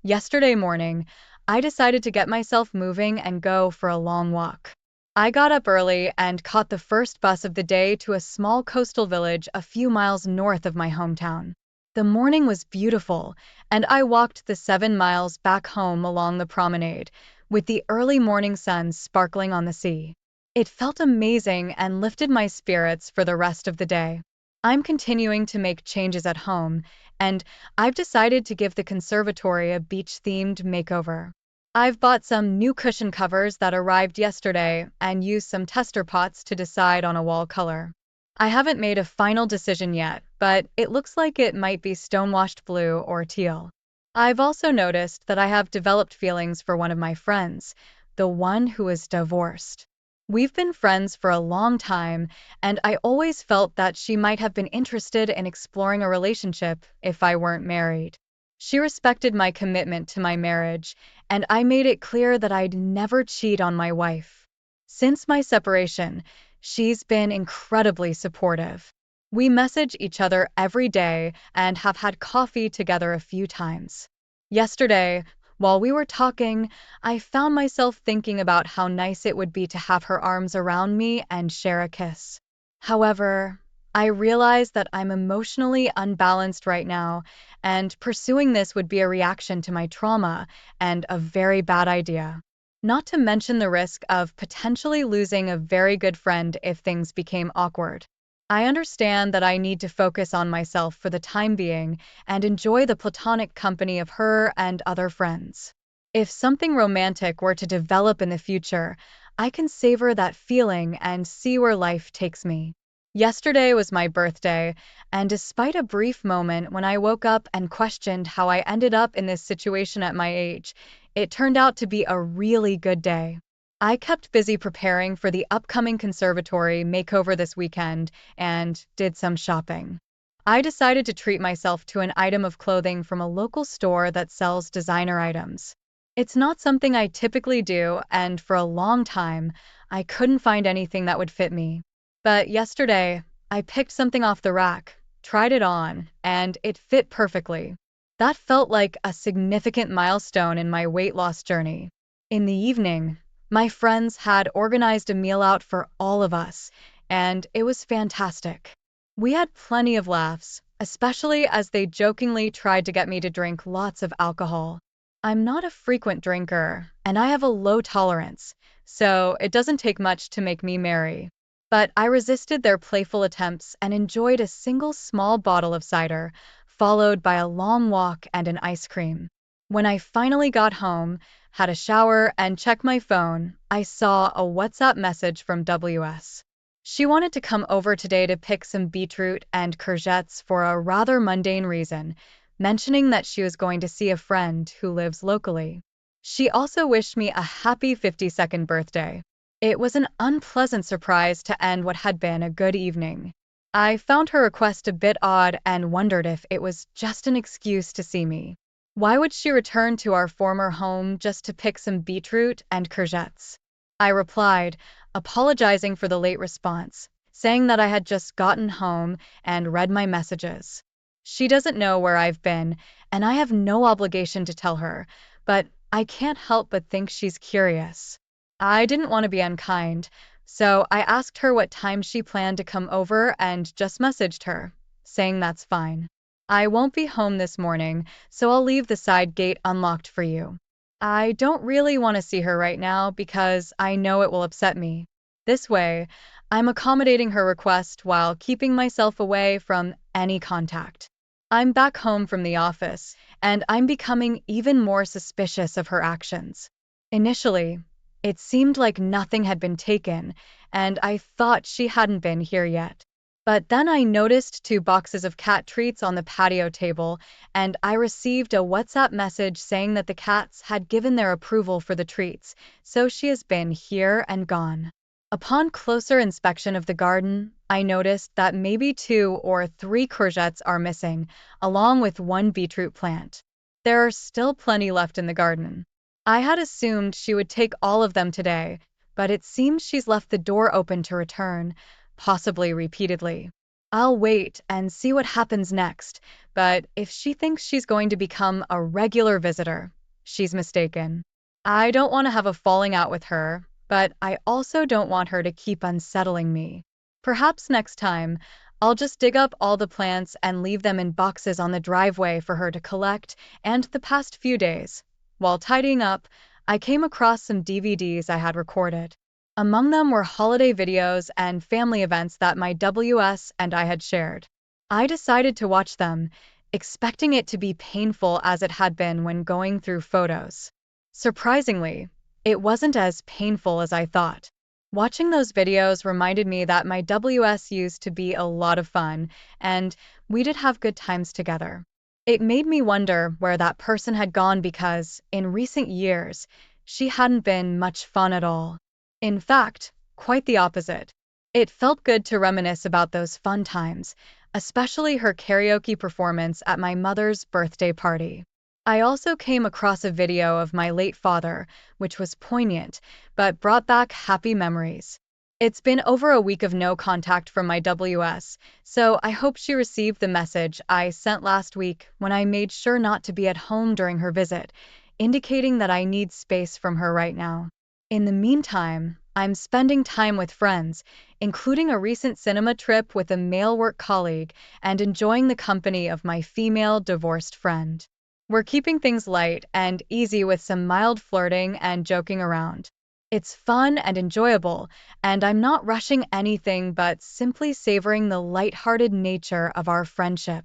yesterday morning, I decided to get myself moving and go for a long walk. I got up early and caught the first bus of the day to a small coastal village a few miles north of my hometown. The morning was beautiful, and I walked the 7 miles back home along the promenade, with the early morning sun sparkling on the sea. It felt amazing and lifted my spirits for the rest of the day. I'm continuing to make changes at home, and I've decided to give the conservatory a beach-themed makeover. I've bought some new cushion covers that arrived yesterday and used some tester pots to decide on a wall color. I haven't made a final decision yet, but it looks like it might be stonewashed blue or teal. I've also noticed that I have developed feelings for one of my friends, the one who is divorced. We've been friends for a long time, and I always felt that she might have been interested in exploring a relationship if I weren't married. She respected my commitment to my marriage, and I made it clear that I'd never cheat on my wife. Since my separation, she's been incredibly supportive. We message each other every day and have had coffee together a few times. Yesterday, while we were talking, I found myself thinking about how nice it would be to have her arms around me and share a kiss. However, I realize that I'm emotionally unbalanced right now, and pursuing this would be a reaction to my trauma and a very bad idea. Not to mention the risk of potentially losing a very good friend if things became awkward. I understand that I need to focus on myself for the time being and enjoy the platonic company of her and other friends. If something romantic were to develop in the future, I can savor that feeling and see where life takes me. Yesterday was my birthday, and despite a brief moment when I woke up and questioned how I ended up in this situation at my age, it turned out to be a really good day. I kept busy preparing for the upcoming conservatory makeover this weekend and did some shopping. I decided to treat myself to an item of clothing from a local store that sells designer items. It's not something I typically do, and for a long time, I couldn't find anything that would fit me. But yesterday, I picked something off the rack, tried it on, and it fit perfectly. That felt like a significant milestone in my weight loss journey. In the evening, my friends had organized a meal out for all of us, and it was fantastic. We had plenty of laughs, especially as they jokingly tried to get me to drink lots of alcohol. I'm not a frequent drinker, and I have a low tolerance, so it doesn't take much to make me merry. But I resisted their playful attempts and enjoyed a single small bottle of cider, followed by a long walk and an ice cream. When I finally got home, had a shower, and checked my phone, I saw a WhatsApp message from WS. She wanted to come over today to pick some beetroot and courgettes for a rather mundane reason, mentioning that she was going to see a friend who lives locally. She also wished me a happy 52nd birthday. It was an unpleasant surprise to end what had been a good evening. I found her request a bit odd and wondered if it was just an excuse to see me. Why would she return to our former home just to pick some beetroot and courgettes? I replied, apologizing for the late response, saying that I had just gotten home and read my messages. She doesn't know where I've been, and I have no obligation to tell her, but I can't help but think she's curious. I didn't want to be unkind, so I asked her what time she planned to come over and just messaged her, saying that's fine. I won't be home this morning, so I'll leave the side gate unlocked for you. I don't really want to see her right now because I know it will upset me. This way, I'm accommodating her request while keeping myself away from any contact. I'm back home from the office, and I'm becoming even more suspicious of her actions. Initially, it seemed like nothing had been taken, and I thought she hadn't been here yet. But then I noticed two boxes of cat treats on the patio table, and I received a WhatsApp message saying that the cats had given their approval for the treats, so she has been here and gone. Upon closer inspection of the garden, I noticed that maybe 2 or 3 courgettes are missing, along with 1 beetroot plant. There are still plenty left in the garden. I had assumed she would take all of them today, but it seems she's left the door open to return, possibly repeatedly. I'll wait and see what happens next, but if she thinks she's going to become a regular visitor, she's mistaken. I don't want to have a falling out with her, but I also don't want her to keep unsettling me. Perhaps next time, I'll just dig up all the plants and leave them in boxes on the driveway for her to collect, and the past few days, while tidying up, I came across some DVDs I had recorded. Among them were holiday videos and family events that my WS and I had shared. I decided to watch them, expecting it to be painful as it had been when going through photos. Surprisingly, it wasn't as painful as I thought. Watching those videos reminded me that my WS used to be a lot of fun, and we did have good times together. It made me wonder where that person had gone because, in recent years, she hadn't been much fun at all. In fact, quite the opposite. It felt good to reminisce about those fun times, especially her karaoke performance at my mother's birthday party. I also came across a video of my late father, which was poignant, but brought back happy memories. It's been over a week of no contact from my WS, so I hope she received the message I sent last week when I made sure not to be at home during her visit, indicating that I need space from her right now. In the meantime, I'm spending time with friends, including a recent cinema trip with a male work colleague, and enjoying the company of my female divorced friend. We're keeping things light and easy with some mild flirting and joking around. It's fun and enjoyable, and I'm not rushing anything but simply savoring the lighthearted nature of our friendship.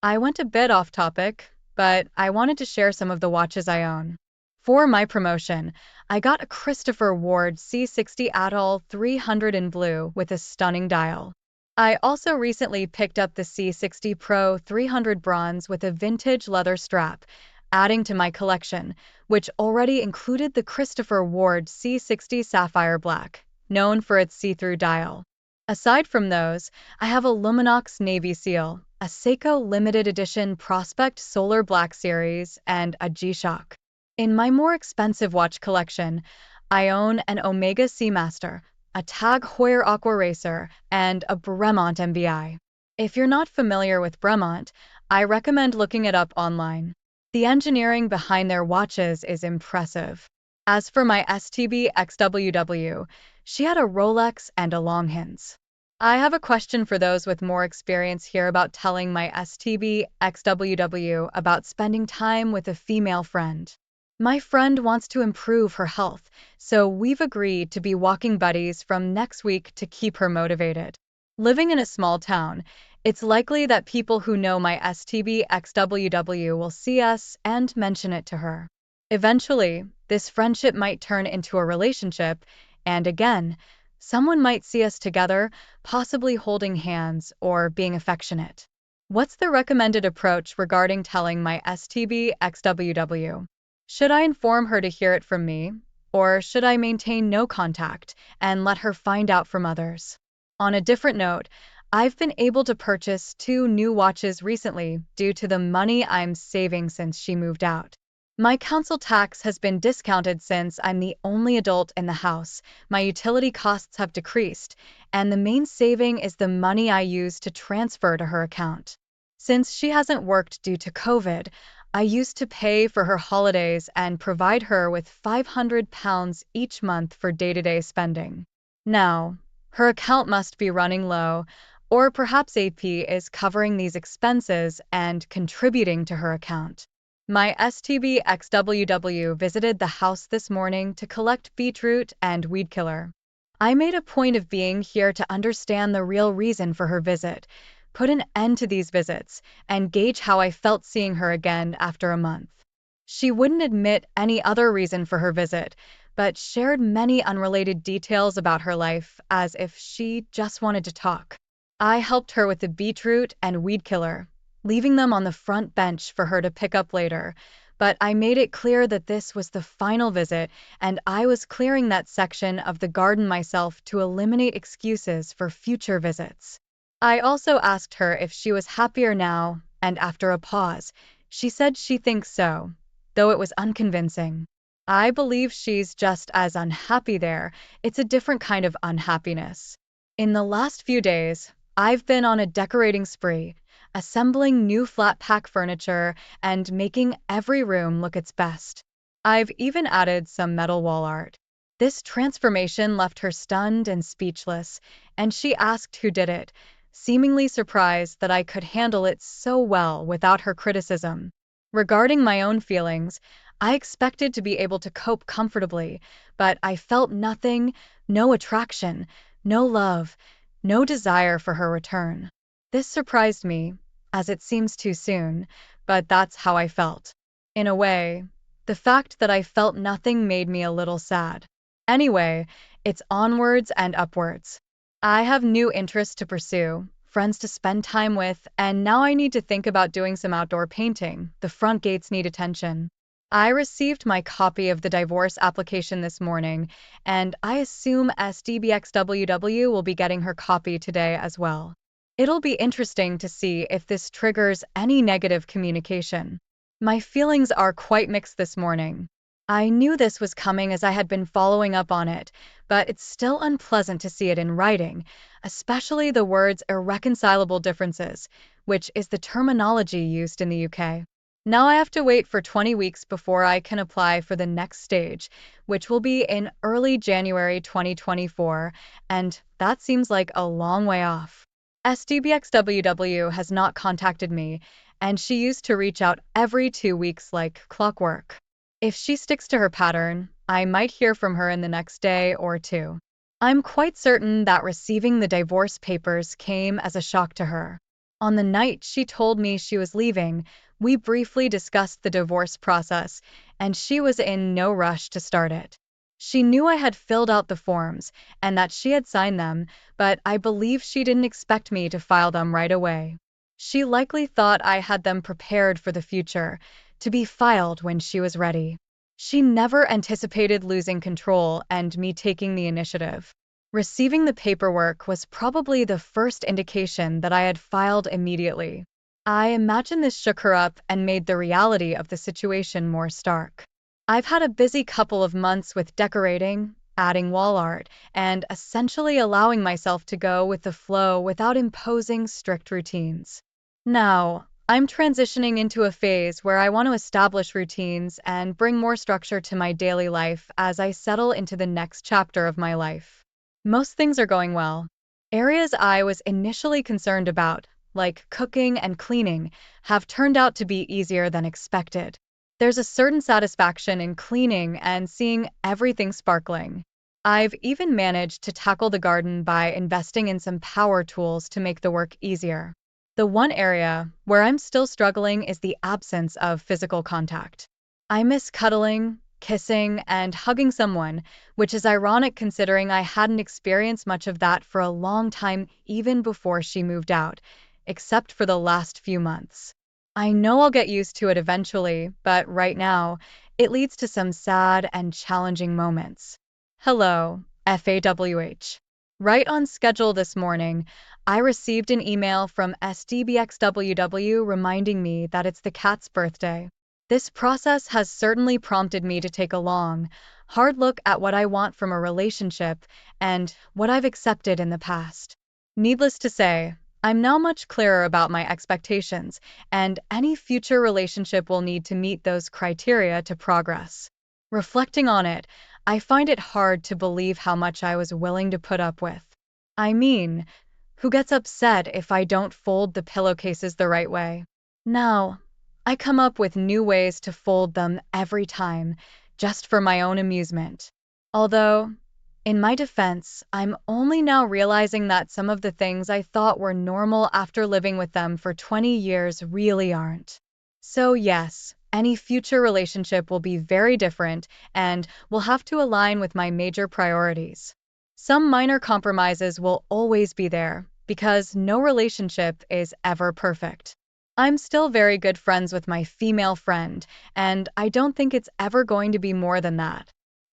I went a bit off topic, but I wanted to share some of the watches I own. For my promotion, I got a Christopher Ward C60 Atoll 300 in blue with a stunning dial. I also recently picked up the C60 Pro 300 bronze with a vintage leather strap, adding to my collection, which already included the Christopher Ward C60 Sapphire Black, known for its see-through dial. Aside from those, I have a Luminox Navy Seal, a Seiko limited edition Prospect Solar Black Series, and a G-Shock. In my more expensive watch collection, I own an Omega Seamaster, a TAG Heuer Aqua Racer, and a Bremont MBI. If you're not familiar with Bremont, I recommend looking it up online. The engineering behind their watches is impressive. As for my STB XWW, she had a Rolex and a Longhans. I have a question for those with more experience here about telling my STB XWW about spending time with a female friend. My friend wants to improve her health, so we've agreed to be walking buddies from next week to keep her motivated. Living in a small town, it's likely that people who know my STB XWW will see us and mention it to her. Eventually, this friendship might turn into a relationship, and again, someone might see us together, possibly holding hands or being affectionate. What's the recommended approach regarding telling my STB XWW? Should I inform her to hear it from me, or should I maintain no contact and let her find out from others? On a different note, I've been able to purchase two new watches recently due to the money I'm saving since she moved out. My council tax has been discounted since I'm the only adult in the house, my utility costs have decreased, and the main saving is the money I use to transfer to her account. Since she hasn't worked due to COVID, I used to pay for her holidays and provide her with £500 each month for day-to-day spending. Now, her account must be running low, or perhaps AP is covering these expenses and contributing to her account. My STB XWW visited the house this morning to collect beetroot and weed killer. I made a point of being here to understand the real reason for her visit, put an end to these visits, and gauge how I felt seeing her again after a month. She wouldn't admit any other reason for her visit, but shared many unrelated details about her life as if she just wanted to talk. I helped her with the beetroot and weed killer, leaving them on the front bench for her to pick up later, but I made it clear that this was the final visit and I was clearing that section of the garden myself to eliminate excuses for future visits. I also asked her if she was happier now, and after a pause, she said she thinks so, though it was unconvincing. I believe she's just as unhappy there. It's a different kind of unhappiness. In the last few days, I've been on a decorating spree, assembling new flat pack furniture and making every room look its best. I've even added some metal wall art. This transformation left her stunned and speechless, and she asked who did it, seemingly surprised that I could handle it so well without her criticism. Regarding my own feelings, I expected to be able to cope comfortably, but I felt nothing, no attraction, no love, no desire for her return. This surprised me, as it seems too soon, but that's how I felt. In a way, the fact that I felt nothing made me a little sad. Anyway, it's onwards and upwards. I have new interests to pursue, friends to spend time with, and now I need to think about doing some outdoor painting. The front gates need attention. I received my copy of the divorce application this morning, and I assume SDBXWW will be getting her copy today as well. It'll be interesting to see if this triggers any negative communication. My feelings are quite mixed this morning. I knew this was coming as I had been following up on it, but it's still unpleasant to see it in writing, especially the words irreconcilable differences, which is the terminology used in the UK. Now I have to wait for 20 weeks before I can apply for the next stage, which will be in early January 2024, and that seems like a long way off. SDBXWW has not contacted me, and she used to reach out every 2 weeks like clockwork. If she sticks to her pattern, I might hear from her in the next day or two. I'm quite certain that receiving the divorce papers came as a shock to her. On the night she told me she was leaving, we briefly discussed the divorce process, and she was in no rush to start it. She knew I had filled out the forms and that she had signed them, but I believe she didn't expect me to file them right away. She likely thought I had them prepared for the future, to be filed when she was ready. She never anticipated losing control and me taking the initiative. Receiving the paperwork was probably the first indication that I had filed immediately. I imagine this shook her up and made the reality of the situation more stark. I've had a busy couple of months with decorating, adding wall art, and essentially allowing myself to go with the flow without imposing strict routines. Now, I'm transitioning into a phase where I want to establish routines and bring more structure to my daily life as I settle into the next chapter of my life. Most things are going well. Areas I was initially concerned about, like cooking and cleaning, have turned out to be easier than expected. There's a certain satisfaction in cleaning and seeing everything sparkling. I've even managed to tackle the garden by investing in some power tools to make the work easier. The one area where I'm still struggling is the absence of physical contact. I miss cuddling, kissing, and hugging someone, which is ironic considering I hadn't experienced much of that for a long time even before she moved out, except for the last few months. I know I'll get used to it eventually, but right now, it leads to some sad and challenging moments. Hello, FAWH. Right on schedule this morning, I received an email from SDBXWW reminding me that it's the cat's birthday. This process has certainly prompted me to take a long, hard look at what I want from a relationship and what I've accepted in the past. Needless to say, I'm now much clearer about my expectations, and any future relationship will need to meet those criteria to progress. Reflecting on it, I find it hard to believe how much I was willing to put up with. I mean, who gets upset if I don't fold the pillowcases the right way? Now, I come up with new ways to fold them every time, just for my own amusement. Although, in my defense, I'm only now realizing that some of the things I thought were normal after living with them for 20 years really aren't. So, yes, any future relationship will be very different and will have to align with my major priorities. Some minor compromises will always be there because no relationship is ever perfect. I'm still very good friends with my female friend, and I don't think it's ever going to be more than that.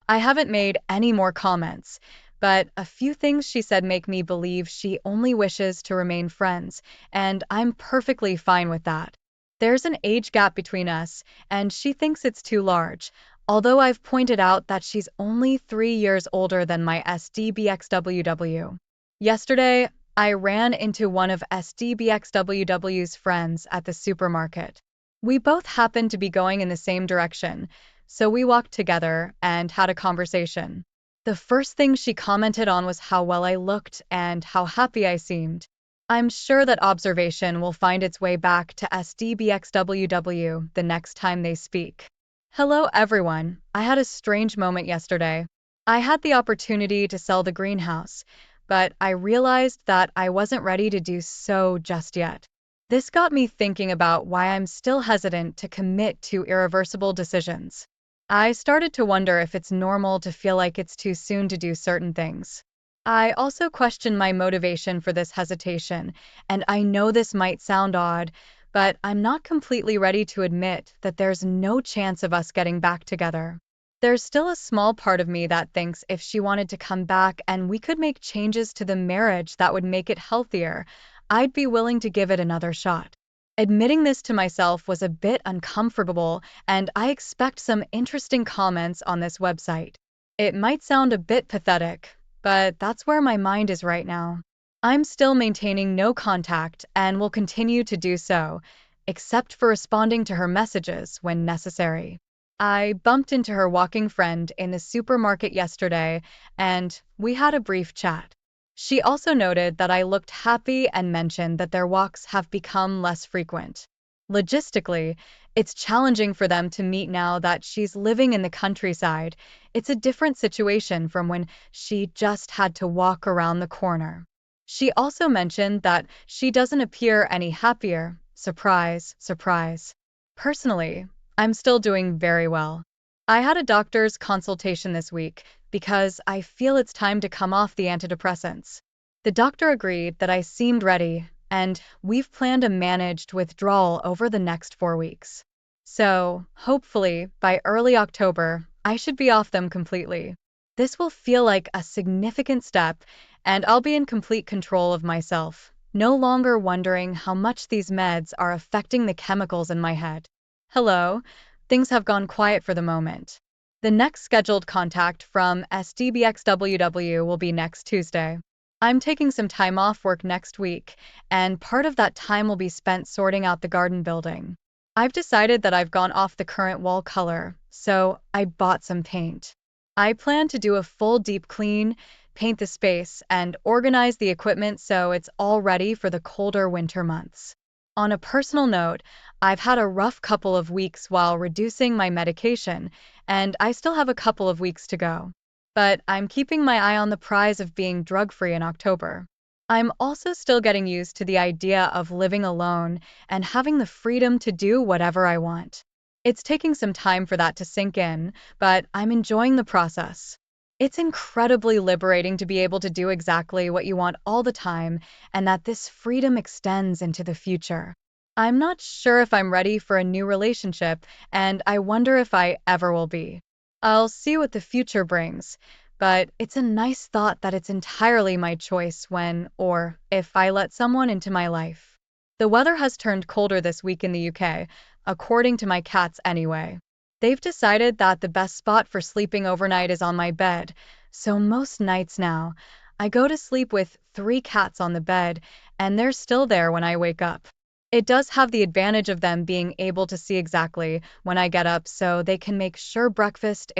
I haven't made any more comments, but a few things she said make me believe she only wishes to remain friends, and I'm perfectly fine with that. There's an age gap between us, and she thinks it's too large, although I've pointed out that she's only 3 years older than my SDBXWW. Yesterday, I ran into one of SDBXWW's friends at the supermarket. We both happened to be going in the same direction, so we walked together and had a conversation. The first thing she commented on was how well I looked and how happy I seemed. I'm sure that observation will find its way back to SDBXWW the next time they speak. Hello everyone, I had a strange moment yesterday. I had the opportunity to sell the greenhouse, but I realized that I wasn't ready to do so just yet. This got me thinking about why I'm still hesitant to commit to irreversible decisions. I started to wonder if it's normal to feel like it's too soon to do certain things. I also question my motivation for this hesitation, and I know this might sound odd, but I'm not completely ready to admit that there's no chance of us getting back together. There's still a small part of me that thinks if she wanted to come back and we could make changes to the marriage that would make it healthier, I'd be willing to give it another shot. Admitting this to myself was a bit uncomfortable, and I expect some interesting comments on this website. It might sound a bit pathetic, but that's where my mind is right now. I'm still maintaining no contact and will continue to do so, except for responding to her messages when necessary. I bumped into her walking friend in the supermarket yesterday, and we had a brief chat. She also noted that I looked happy and mentioned that their walks have become less frequent. Logistically, it's challenging for them to meet now that she's living in the countryside. It's a different situation from when she just had to walk around the corner. She also mentioned that she doesn't appear any happier. Surprise, surprise. Personally, I'm still doing very well. I had a doctor's consultation this week because I feel it's time to come off the antidepressants. The doctor agreed that I seemed ready, and we've planned a managed withdrawal over the next 4 weeks. So, hopefully, by early October, I should be off them completely. This will feel like a significant step, and I'll be in complete control of myself, no longer wondering how much these meds are affecting the chemicals in my head. Hello, things have gone quiet for the moment. The next scheduled contact from SDBXWW will be next Tuesday. I'm taking some time off work next week, and part of that time will be spent sorting out the garden building. I've decided that I've gone off the current wall color, so I bought some paint. I plan to do a full deep clean, paint the space, and organize the equipment so it's all ready for the colder winter months. On a personal note, I've had a rough couple of weeks while reducing my medication, and I still have a couple of weeks to go. But I'm keeping my eye on the prize of being drug-free in October. I'm also still getting used to the idea of living alone and having the freedom to do whatever I want. It's taking some time for that to sink in, but I'm enjoying the process. It's incredibly liberating to be able to do exactly what you want all the time, and that this freedom extends into the future. I'm not sure if I'm ready for a new relationship, and I wonder if I ever will be. I'll see what the future brings, but it's a nice thought that it's entirely my choice when or if I let someone into my life. The weather has turned colder this week in the UK, according to my cats anyway. They've decided that the best spot for sleeping overnight is on my bed, so most nights now, I go to sleep with three cats on the bed, and they're still there when I wake up. It does have the advantage of them being able to see exactly when I get up so they can make sure breakfast